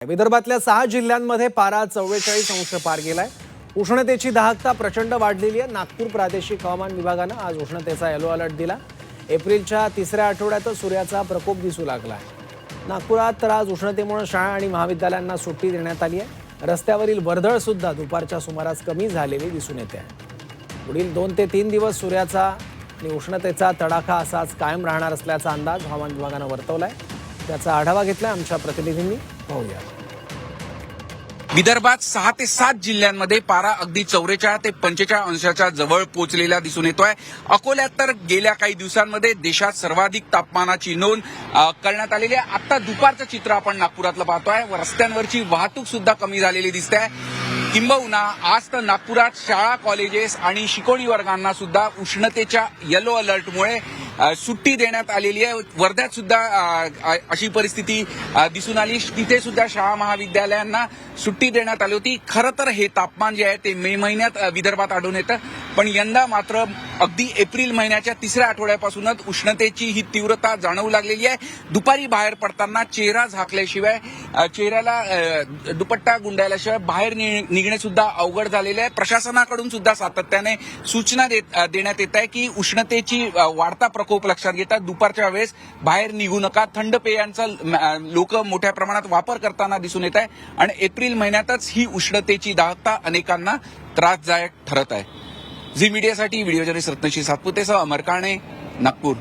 विदर्भातल्या 6 जिल्ह्यांमध्ये पारा 44 अंश पार गेलाय। उष्णतेची दाहकता प्रचंड वाढलेली आहे। नागपूर प्रादेशिक हवामान विभागानं आज उष्णतेचा येलो अलर्ट दिला। एप्रिलच्या तिसऱ्या आठवड्यातच सूर्याचा प्रकोप दिसू लागलाय। नागपुरात तर आज उष्णतेमुळे शाळा आणि महाविद्यालयांना सुट्टी देण्यात आली आहे। रस्त्यावरील वर्दळ सुद्धा दुपारच्या सुमारास कमी झालेली दिसून येते आहे। पुढील 2 ते 3 दिवस सूर्याचा आणि उष्णतेचा तडाखा असाच कायम राहणार असल्याचा अंदाज हवामान विभागानं वर्तवलाय। त्याचा आढावा घेतला आमच्या प्रतिनिधींनी, पाहूया। विदर्भात 6 ते 7 जिल्ह्यांमध्ये पारा अगदी 44 ते 45 अंशाच्या जवळ पोहोचलेला दिसून येतोय। अकोल्यात तर गेल्या काही दिवसांमध्ये देशात सर्वाधिक तापमानाची नोंद करण्यात आलेली आहे। आता दुपारचं चित्र आपण नागपुरातलं पाहतोय। रस्त्यांवरची वाहतूक सुद्धा कमी झालेली दिसते। किंबहुना आज तर नागपुरात शाळा, कॉलेजेस आणि शिकवणी वर्गांना सुद्धा उष्णतेच्या येलो अलर्टमुळे सुट्टी देण्यात आलेली आहे। वर्ध्यात सुद्धा अशी परिस्थिती दिसून आली। तिथे सुद्धा शाळा महाविद्यालयांना सुट्टी देण्यात आली होती। खरं तर हे तापमान जे आहे ते मे महिन्यात विदर्भात आढळून येतं, पण यंदा मात्र अगदी एप्रिल महिन्याच्या तिसऱ्या आठवड्यापासूनच उष्णतेची ही तीव्रता जाणवू लागलेली आहे। दुपारी बाहेर पडताना चेहरा झाकल्याशिवाय, चेहऱ्याला दुपट्टा गुंडाळल्याशिवाय बाहेर निघणे सुद्धा अवघड झालेले आहे। प्रशासनाकडून सुद्धा सातत्याने सूचना देण्यात येत आहे की उष्णतेची वाढता प्रकोप लक्षात घेता दुपारच्या वेळेस बाहेर निघू नका। थंड पेयांचा लोक मोठ्या प्रमाणात वापर करताना दिसून येत आहे आणि एप्रिल महिन्यातच ही उष्णतेची दाहकता अनेकांना त्रासदायक ठरत आहे। झी मीडियासाठी व्हिडिओ जर्नलिस्ट रत्नश्री सातपुतेसह अमर काणे, नागपूर।